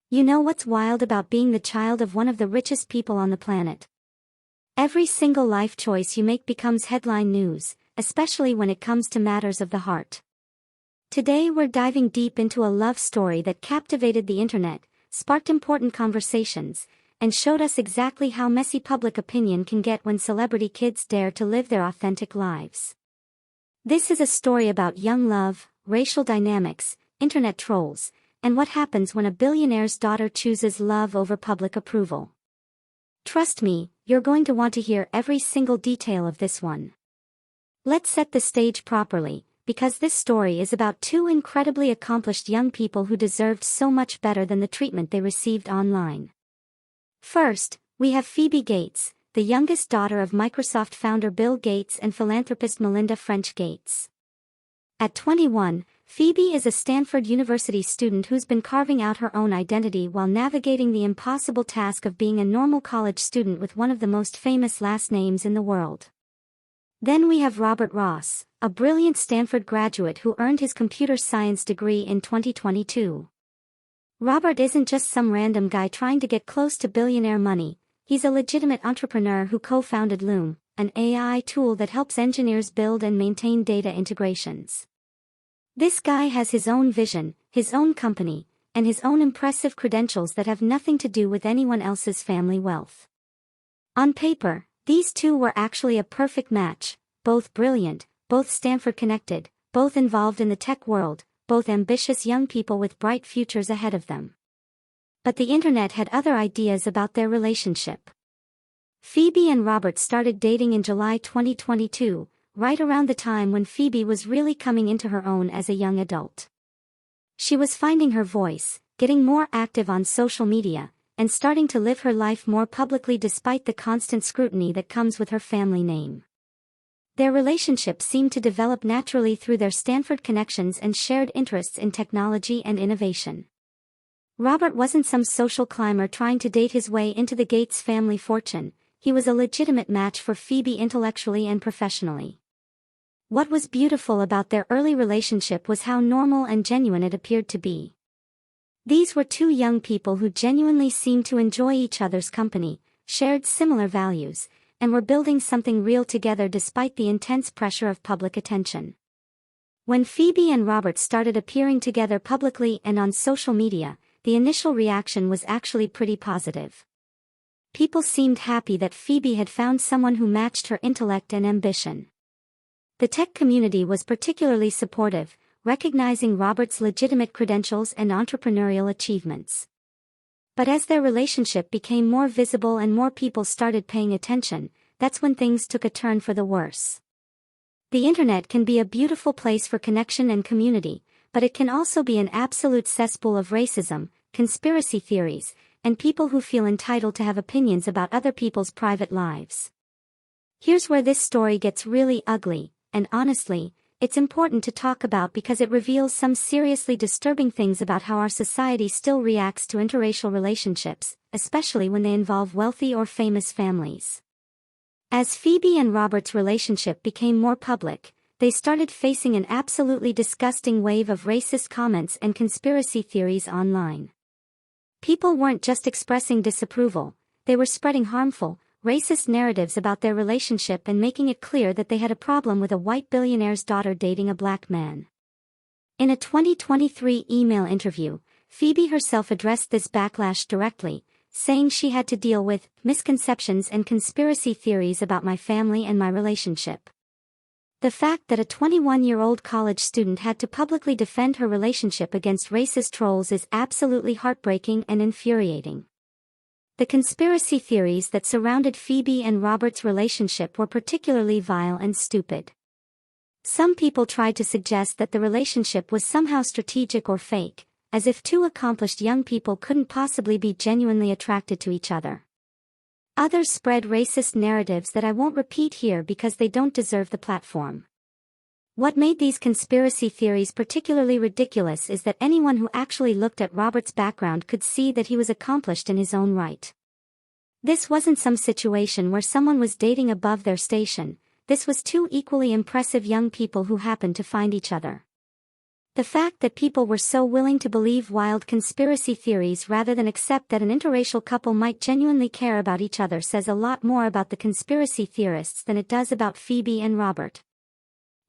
You know what's wild about being the child of one of the richest people on the planet? Every single life choice you make becomes headline news, especially when it comes to matters of the heart. Today we're diving deep into a love story that captivated the internet, sparked important conversations, and showed us exactly how messy public opinion can get when celebrity kids dare to live their authentic lives. This is a story about young love, racial dynamics, internet trolls, and what happens when a billionaire's daughter chooses love over public approval. Trust me, you're going to want to hear every single detail of this one. Let's set the stage properly, because this story is about two incredibly accomplished young people who deserved so much better than the treatment they received online. First, we have Phoebe Gates, the youngest daughter of Microsoft founder Bill Gates and philanthropist Melinda French Gates. At 21, Phoebe is a Stanford University student who's been carving out her own identity while navigating the impossible task of being a normal college student with one of the most famous last names in the world. Then we have Robert Ross, a brilliant Stanford graduate who earned his computer science degree in 2022. Robert isn't just some random guy trying to get close to billionaire money, he's a legitimate entrepreneur who co-founded Loom, an AI tool that helps engineers build and maintain data integrations. This guy has his own vision, his own company, and his own impressive credentials that have nothing to do with anyone else's family wealth. On paper, these two were actually a perfect match, both brilliant, both Stanford connected, both involved in the tech world, both ambitious young people with bright futures ahead of them. But the internet had other ideas about their relationship. Phoebe and Robert started dating in July 2022, right around the time when Phoebe was really coming into her own as a young adult. She was finding her voice, getting more active on social media, and starting to live her life more publicly despite the constant scrutiny that comes with her family name. Their relationship seemed to develop naturally through their Stanford connections and shared interests in technology and innovation. Robert wasn't some social climber trying to date his way into the Gates family fortune, he was a legitimate match for Phoebe intellectually and professionally. What was beautiful about their early relationship was how normal and genuine it appeared to be. These were two young people who genuinely seemed to enjoy each other's company, shared similar values, and were building something real together despite the intense pressure of public attention. When Phoebe and Robert started appearing together publicly and on social media, the initial reaction was actually pretty positive. People seemed happy that Phoebe had found someone who matched her intellect and ambition. The tech community was particularly supportive, recognizing Robert's legitimate credentials and entrepreneurial achievements. But as their relationship became more visible and more people started paying attention, that's when things took a turn for the worse. The internet can be a beautiful place for connection and community, but it can also be an absolute cesspool of racism, conspiracy theories, and people who feel entitled to have opinions about other people's private lives. Here's where this story gets really ugly, and honestly, it's important to talk about because it reveals some seriously disturbing things about how our society still reacts to interracial relationships, especially when they involve wealthy or famous families. As Phoebe and Robert's relationship became more public, they started facing an absolutely disgusting wave of racist comments and conspiracy theories online. People weren't just expressing disapproval, they were spreading harmful, racist narratives about their relationship and making it clear that they had a problem with a white billionaire's daughter dating a black man. In a 2023 email interview, Phoebe herself addressed this backlash directly, saying she had to deal with misconceptions and conspiracy theories about my family and my relationship. The fact that a 21-year-old college student had to publicly defend her relationship against racist trolls is absolutely heartbreaking and infuriating. The conspiracy theories that surrounded Phoebe and Robert's relationship were particularly vile and stupid. Some people tried to suggest that the relationship was somehow strategic or fake, as if two accomplished young people couldn't possibly be genuinely attracted to each other. Others spread racist narratives that I won't repeat here because they don't deserve the platform. What made these conspiracy theories particularly ridiculous is that anyone who actually looked at Robert's background could see that he was accomplished in his own right. This wasn't some situation where someone was dating above their station, this was two equally impressive young people who happened to find each other. The fact that people were so willing to believe wild conspiracy theories rather than accept that an interracial couple might genuinely care about each other says a lot more about the conspiracy theorists than it does about Phoebe and Robert.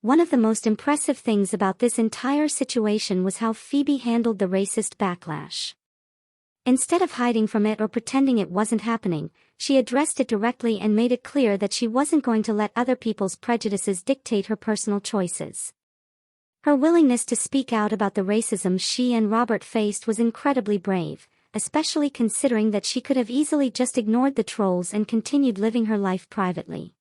One of the most impressive things about this entire situation was how Phoebe handled the racist backlash. Instead of hiding from it or pretending it wasn't happening, she addressed it directly and made it clear that she wasn't going to let other people's prejudices dictate her personal choices. Her willingness to speak out about the racism she and Robert faced was incredibly brave, especially considering that she could have easily just ignored the trolls and continued living her life privately.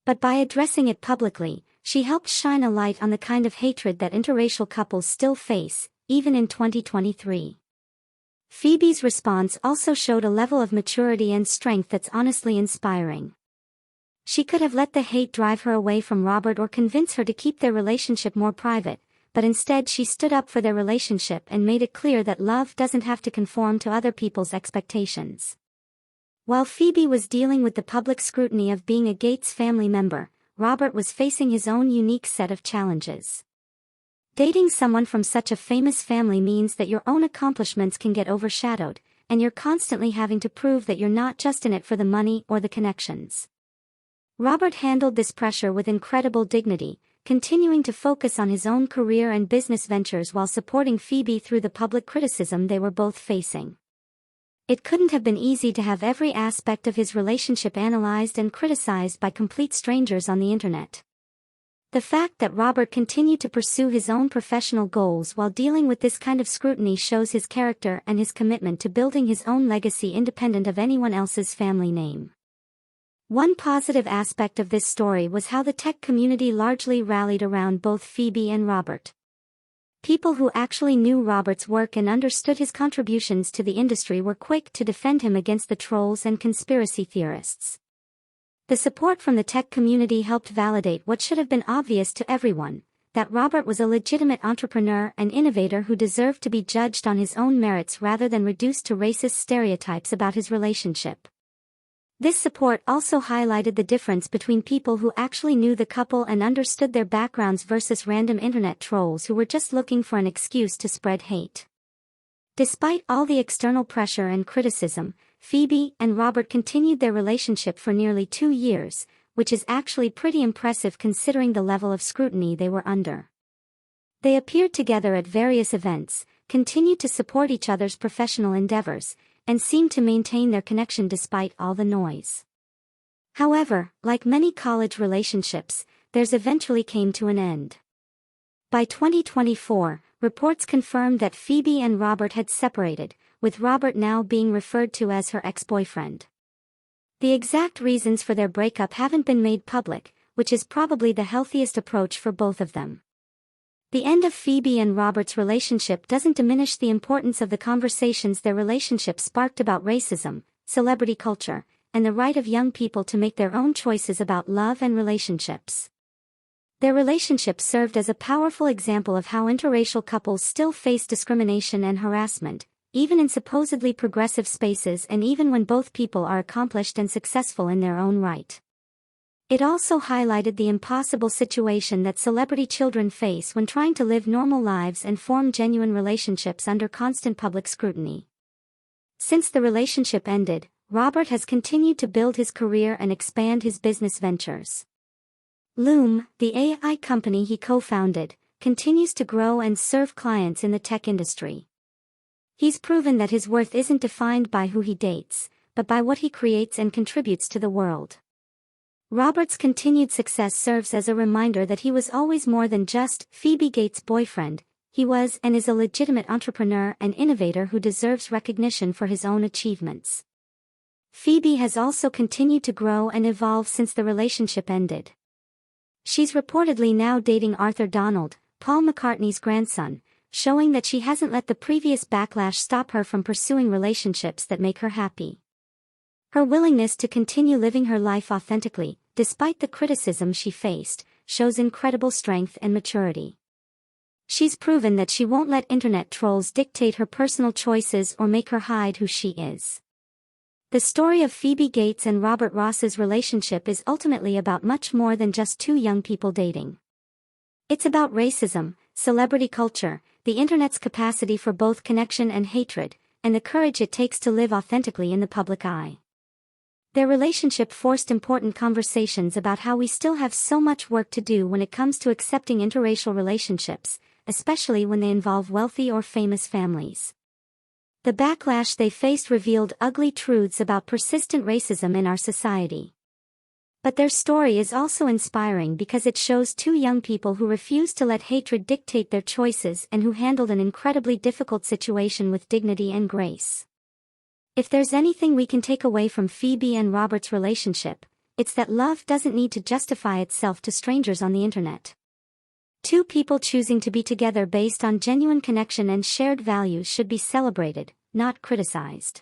But by addressing it publicly, she helped shine a light on the kind of hatred that interracial couples still face, even in 2023. Phoebe's response also showed a level of maturity and strength that's honestly inspiring. She could have let the hate drive her away from Robert or convince her to keep their relationship more private, but instead she stood up for their relationship and made it clear that love doesn't have to conform to other people's expectations. While Phoebe was dealing with the public scrutiny of being a Gates family member, Robert was facing his own unique set of challenges. Dating someone from such a famous family means that your own accomplishments can get overshadowed, and you're constantly having to prove that you're not just in it for the money or the connections. Robert handled this pressure with incredible dignity, continuing to focus on his own career and business ventures while supporting Phoebe through the public criticism they were both facing. It couldn't have been easy to have every aspect of his relationship analyzed and criticized by complete strangers on the internet. The fact that Robert continued to pursue his own professional goals while dealing with this kind of scrutiny shows his character and his commitment to building his own legacy independent of anyone else's family name. One positive aspect of this story was how the tech community largely rallied around both Phoebe and Robert. People who actually knew Robert's work and understood his contributions to the industry were quick to defend him against the trolls and conspiracy theorists. The support from the tech community helped validate what should have been obvious to everyone, that Robert was a legitimate entrepreneur and innovator who deserved to be judged on his own merits rather than reduced to racist stereotypes about his relationship. This support also highlighted the difference between people who actually knew the couple and understood their backgrounds versus random internet trolls who were just looking for an excuse to spread hate. Despite all the external pressure and criticism, Phoebe and Robert continued their relationship for nearly 2 years, which is actually pretty impressive considering the level of scrutiny they were under. They appeared together at various events, continued to support each other's professional endeavors, and seemed to maintain their connection despite all the noise. However, like many college relationships, theirs eventually came to an end. By 2024, reports confirmed that Phoebe and Robert had separated, with Robert now being referred to as her ex-boyfriend. The exact reasons for their breakup haven't been made public, which is probably the healthiest approach for both of them. The end of Phoebe and Robert's relationship doesn't diminish the importance of the conversations their relationship sparked about racism, celebrity culture, and the right of young people to make their own choices about love and relationships. Their relationship served as a powerful example of how interracial couples still face discrimination and harassment, even in supposedly progressive spaces and even when both people are accomplished and successful in their own right. It also highlighted the impossible situation that celebrity children face when trying to live normal lives and form genuine relationships under constant public scrutiny. Since the relationship ended, Robert has continued to build his career and expand his business ventures. Loom, the AI company he co-founded, continues to grow and serve clients in the tech industry. He's proven that his worth isn't defined by who he dates, but by what he creates and contributes to the world. Robert's continued success serves as a reminder that he was always more than just Phoebe Gates' boyfriend. He was and is a legitimate entrepreneur and innovator who deserves recognition for his own achievements. Phoebe has also continued to grow and evolve since the relationship ended. She's reportedly now dating Arthur Donald, Paul McCartney's grandson, showing that she hasn't let the previous backlash stop her from pursuing relationships that make her happy. Her willingness to continue living her life authentically, despite the criticism she faced, shows incredible strength and maturity. She's proven that she won't let internet trolls dictate her personal choices or make her hide who she is. The story of Phoebe Gates and Robert Ross's relationship is ultimately about much more than just two young people dating. It's about racism, celebrity culture, the internet's capacity for both connection and hatred, and the courage it takes to live authentically in the public eye. Their relationship forced important conversations about how we still have so much work to do when it comes to accepting interracial relationships, especially when they involve wealthy or famous families. The backlash they faced revealed ugly truths about persistent racism in our society. But their story is also inspiring because it shows two young people who refused to let hatred dictate their choices and who handled an incredibly difficult situation with dignity and grace. If there's anything we can take away from Phoebe and Robert's relationship, it's that love doesn't need to justify itself to strangers on the internet. Two people choosing to be together based on genuine connection and shared values should be celebrated, not criticized.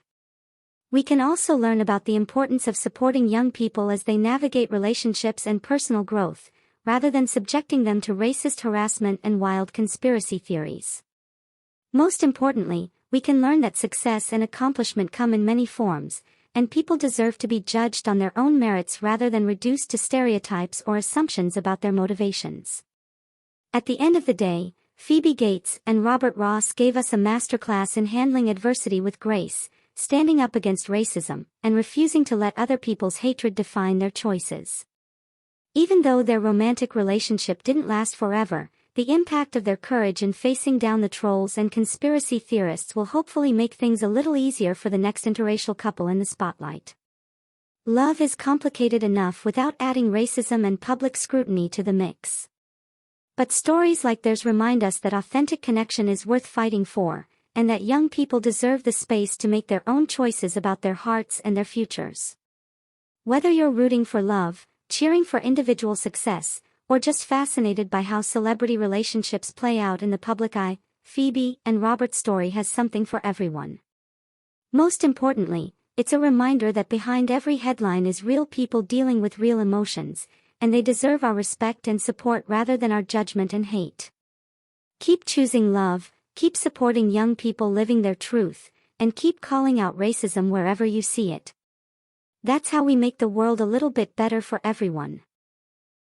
We can also learn about the importance of supporting young people as they navigate relationships and personal growth, rather than subjecting them to racist harassment and wild conspiracy theories. Most importantly, we can learn that success and accomplishment come in many forms, and people deserve to be judged on their own merits rather than reduced to stereotypes or assumptions about their motivations. At the end of the day, Phoebe Gates and Robert Ross gave us a masterclass in handling adversity with grace, standing up against racism, and refusing to let other people's hatred define their choices. Even though their romantic relationship didn't last forever, the impact of their courage in facing down the trolls and conspiracy theorists will hopefully make things a little easier for the next interracial couple in the spotlight. Love is complicated enough without adding racism and public scrutiny to the mix. But stories like theirs remind us that authentic connection is worth fighting for, and that young people deserve the space to make their own choices about their hearts and their futures. Whether you're rooting for love, cheering for individual success, or just fascinated by how celebrity relationships play out in the public eye, Phoebe and Robert's story has something for everyone. Most importantly, it's a reminder that behind every headline is real people dealing with real emotions, and they deserve our respect and support rather than our judgment and hate. Keep choosing love, keep supporting young people living their truth, and keep calling out racism wherever you see it. That's how we make the world a little bit better for everyone.